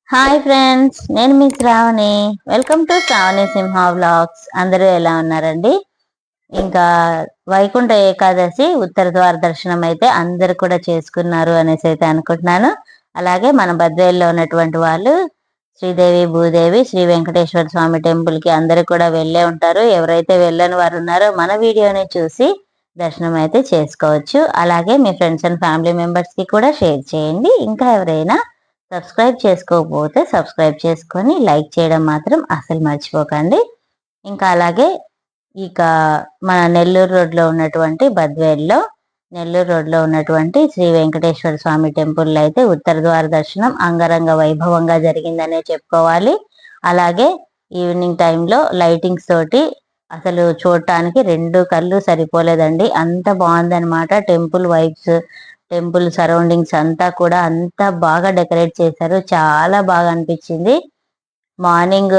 Hi friends, నేను మీ Shravani. Welcome to Shravani Simha vlogs. అందరూ ఎలా ఉన్నారండి? ఇంకా వైకుంఠ ఏకాదశి ఉత్తర ద్వార దర్శనం అయితే అందరు కూడా చేసుకున్నారు అనేసి అయితే అనుకుంటున్నాను. అలాగే మన బద్వేల్లో ఉన్నటువంటి వాళ్ళు శ్రీదేవి భూదేవి శ్రీ వెంకటేశ్వర స్వామి టెంపుల్ కి అందరు కూడా వెళ్ళే ఉంటారు. ఎవరైతే వెళ్ళని వారు ఉన్నారో మన వీడియోని చూసి దర్శనం అయితే చేసుకోవచ్చు. అలాగే మీ ఫ్రెండ్స్ అండ్ ఫ్యామిలీ మెంబర్స్ కి కూడా షేర్ చేయండి. ఇంకా ఎవరైనా సబ్స్క్రైబ్ చేసుకోకపోతే సబ్స్క్రైబ్ చేసుకొని లైక్ చేయడం మాత్రం అసలు మర్చిపోకండి. ఇంకా అలాగే ఇక మన నెల్లూరు రోడ్లో ఉన్నటువంటి బద్వేల్లో నెల్లూరు రోడ్లో ఉన్నటువంటి శ్రీ వెంకటేశ్వర స్వామి టెంపుల్లో అయితే ఉత్తర ద్వార దర్శనం అంగరంగ వైభవంగా జరిగిందనే చెప్పుకోవాలి. అలాగే ఈవినింగ్ టైంలో లైటింగ్స్ తోటి అసలు చూడటానికి రెండు కళ్ళు సరిపోలేదండి. అంత బాగుందనమాట. టెంపుల్ వైబ్స్, టెంపుల్ సరౌండింగ్స్ అంతా కూడా అంత బాగా డెకరేట్ చేశారు. చాలా బాగా అనిపించింది. మార్నింగ్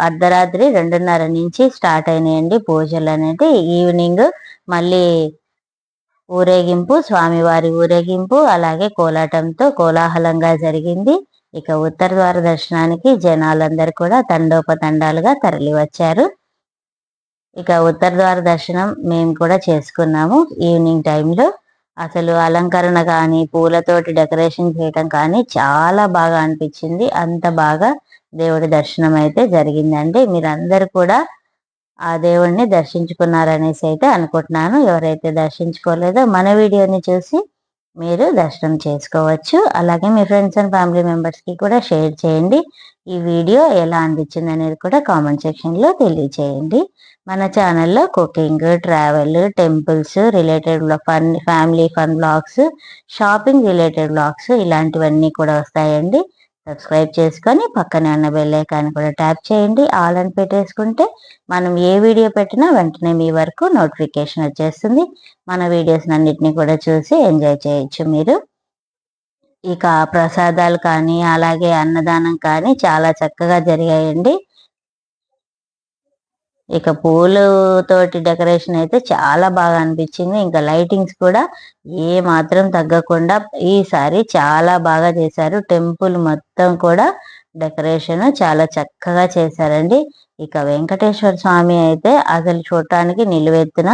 అర్ధరాత్రి 2:30 నుంచి స్టార్ట్ అయినాయండి పూజలు అనేది. ఈవినింగ్ మళ్ళీ ఊరేగింపు, స్వామివారి ఊరేగింపు అలాగే కోలాటంతో కోలాహలంగా జరిగింది. ఇక ఉత్తర ద్వార దర్శనానికి జనాలందరూ కూడా తండోపతండాలుగా తరలి వచ్చారు. ఇక ఉత్తర ద్వార దర్శనం మేము కూడా చేసుకున్నాము ఈవినింగ్ టైంలో. అసలు అలంకరణ కానీ పూలతోటి డెకరేషన్ చేయటం కానీ చాలా బాగా అనిపించింది. అంత బాగా దేవుడి దర్శనం అయితే జరిగిందండి. మీరందరూ కూడా ఆ దేవుడిని దర్శించుకున్నారనేసి అయితే అనుకుంటున్నాను. ఎవరైతే దర్శించుకోలేదో మన వీడియోని చూసి మీరు దర్శనం చేసుకోవచ్చు. అలాగే మీ ఫ్రెండ్స్ అండ్ ఫ్యామిలీ మెంబర్స్ కి కూడా షేర్ చేయండి. ఈ వీడియో ఎలా అనిపించింది అనేది కూడా కామెంట్ సెక్షన్ లో తెలియచేయండి. మన ఛానల్లో cooking, travel, temples related fun, family fun blogs, shopping related blogs ఇలాంటివన్నీ కూడా వస్తాయండి. సబ్స్క్రైబ్ చేసుకొని పక్కనే ఉన్న బెల్ ఐకాన్ కూడా ట్యాప్ చేయండి. ఆల్ అని పెట్టేసుకుంటే మనం ఏ వీడియో పెట్టినా వెంటనే మీ వరకు నోటిఫికేషన్ వచ్చేస్తుంది. మన వీడియోస్ అన్నిటిని కూడా చూసి ఎంజాయ్ చేయొచ్చు మీరు. ఇక ప్రసాదాలు కానీ అలాగే అన్నదానం కానీ చాలా చక్కగా జరిగాయండి. ఇక పూలతోటి డెకరేషన్ అయితే చాలా బాగా అనిపించింది. ఇంకా లైటింగ్స్ కూడా ఏ మాత్రం తగ్గకుండా ఈసారి చాలా బాగా చేశారు. టెంపుల్ మొత్తం కూడా డెకరేషన్ చాలా చక్కగా చేశారండి. ఇక వెంకటేశ్వర స్వామి అయితే అసలు చూడటానికి నిలువెత్తిన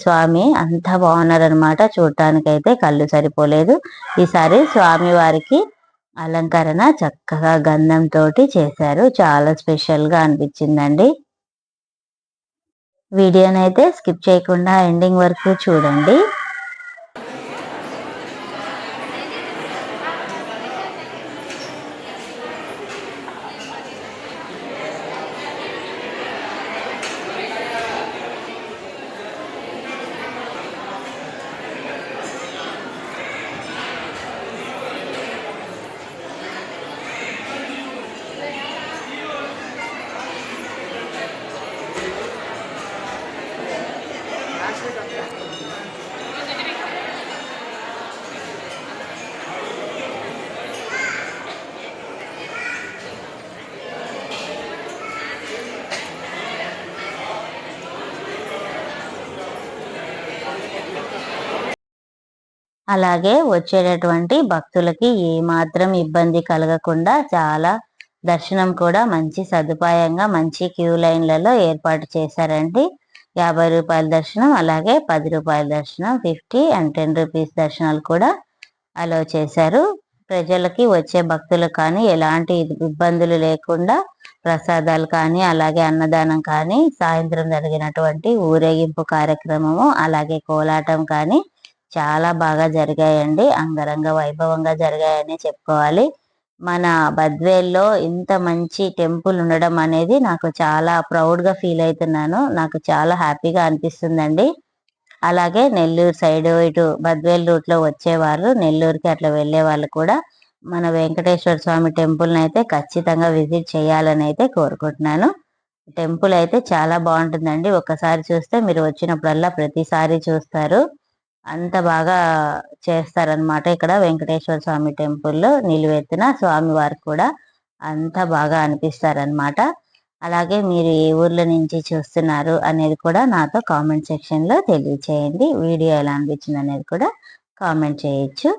స్వామి అంతా బాగున్నారనమాట. చూడటానికి అయితే కళ్ళు సరిపోలేదు. ఈసారి స్వామి వారికి అలంకరణ చక్కగా గంధంతో చేశారు. చాలా స్పెషల్ గా అనిపించిందండి. వీడియోనైతే స్కిప్ చేయకుండా ఎండింగ్ వరకు చూడండి. అలాగే వచ్చేటటువంటి భక్తులకి ఏమాత్రం ఇబ్బంది కలగకుండా చాలా దర్శనం కూడా మంచి సదుపాయంగా మంచి క్యూ లైన్లలో ఏర్పాటు చేశారండి. 50 రూపాయల దర్శనం అలాగే 10 రూపాయల దర్శనం, 50 అండ్ 10 రూపీస్ దర్శనాలు కూడా అలో చేశారు. ప్రజలకి వచ్చే భక్తులకు కానీ ఎలాంటి ఇబ్బందులు లేకుండా ప్రసాదాలు కానీ అలాగే అన్నదానం కానీ సాయంత్రం జరిగినటువంటి ఊరేగింపు కార్యక్రమము అలాగే కోలాటం కానీ చాలా బాగా జరిగాయండి. అంగరంగ వైభవంగా జరిగాయని చెప్పుకోవాలి. మన బద్వేల్లో ఇంత మంచి టెంపుల్ ఉండడం అనేది నాకు చాలా ప్రౌడ్గా ఫీల్ అవుతున్నాను. నాకు చాలా హ్యాపీగా అనిపిస్తుందండి. అలాగే నెల్లూరు సైడ్ ఇటు బద్వేల్ రూట్లో వచ్చేవారు, నెల్లూరుకి అట్లా వెళ్ళే వాళ్ళు కూడా మన వెంకటేశ్వర స్వామి టెంపుల్ని అయితే ఖచ్చితంగా విజిట్ చేయాలని అయితే కోరుకుంటున్నాను. టెంపుల్ అయితే చాలా బాగుంటుందండి. ఒక్కసారి చూస్తే మీరు వచ్చినప్పుడల్లా ప్రతిసారి చూస్తారు. అంత బాగా చేస్తారనమాట. ఇక్కడ వెంకటేశ్వర స్వామి టెంపుల్లో నిలువెత్తిన స్వామి వారు కూడా అంత బాగా అనిపిస్తారనమాట. అలాగే మీరు ఏ ఊర్ల నుంచి చూస్తున్నారు అనేది కూడా నాతో కామెంట్ సెక్షన్లో తెలియచేయండి. వీడియో ఎలా అనిపించింది అనేది కూడా కామెంట్ చేయొచ్చు.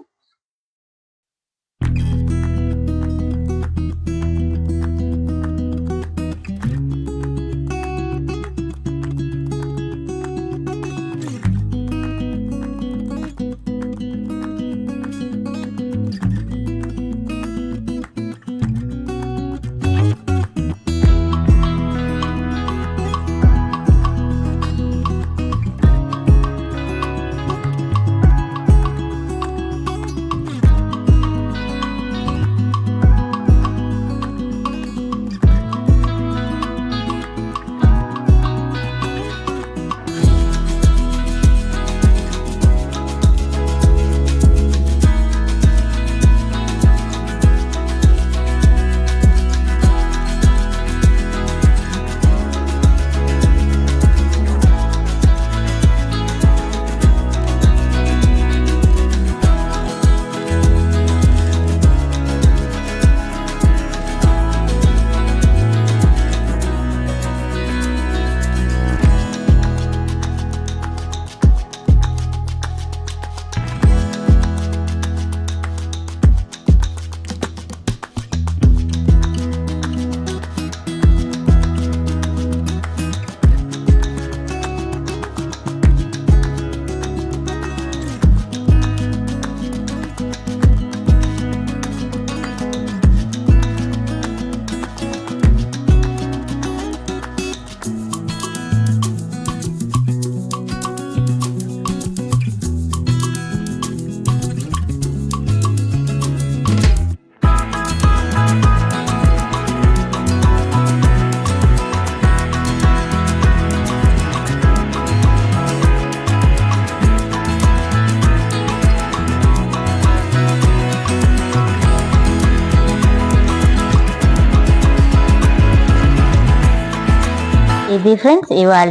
ఇది ఫ్రెండ్స్ ఇవాళ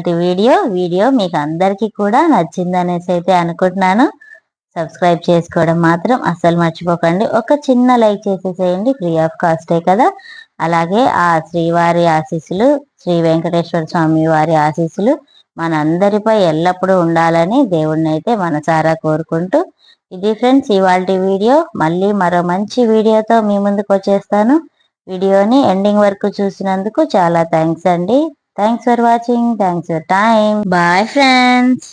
వీడియో మీకు అందరికీ కూడా నచ్చిందనేసి అయితే అనుకుంటున్నాను. సబ్స్క్రైబ్ చేసుకోవడం మాత్రం అస్సలు మర్చిపోకండి. ఒక చిన్న లైక్ చేసేసేయండి, ఫ్రీ ఆఫ్ కాస్టే కదా. అలాగే ఆ శ్రీవారి ఆశీస్సులు, శ్రీ వెంకటేశ్వర స్వామి వారి ఆశీస్సులు మనందరిపై ఎల్లప్పుడూ ఉండాలని దేవుణ్ణి అయితే మనసారా కోరుకుంటూ, ఇది ఫ్రెండ్స్ ఇవాళ వీడియో. మళ్ళీ మరో మంచి వీడియోతో మీ ముందుకు వచ్చేస్తాను. వీడియోని ఎండింగ్ వరకు చూసినందుకు చాలా థ్యాంక్స్ అండి. Thanks for watching. Thanks for time. Bye friends.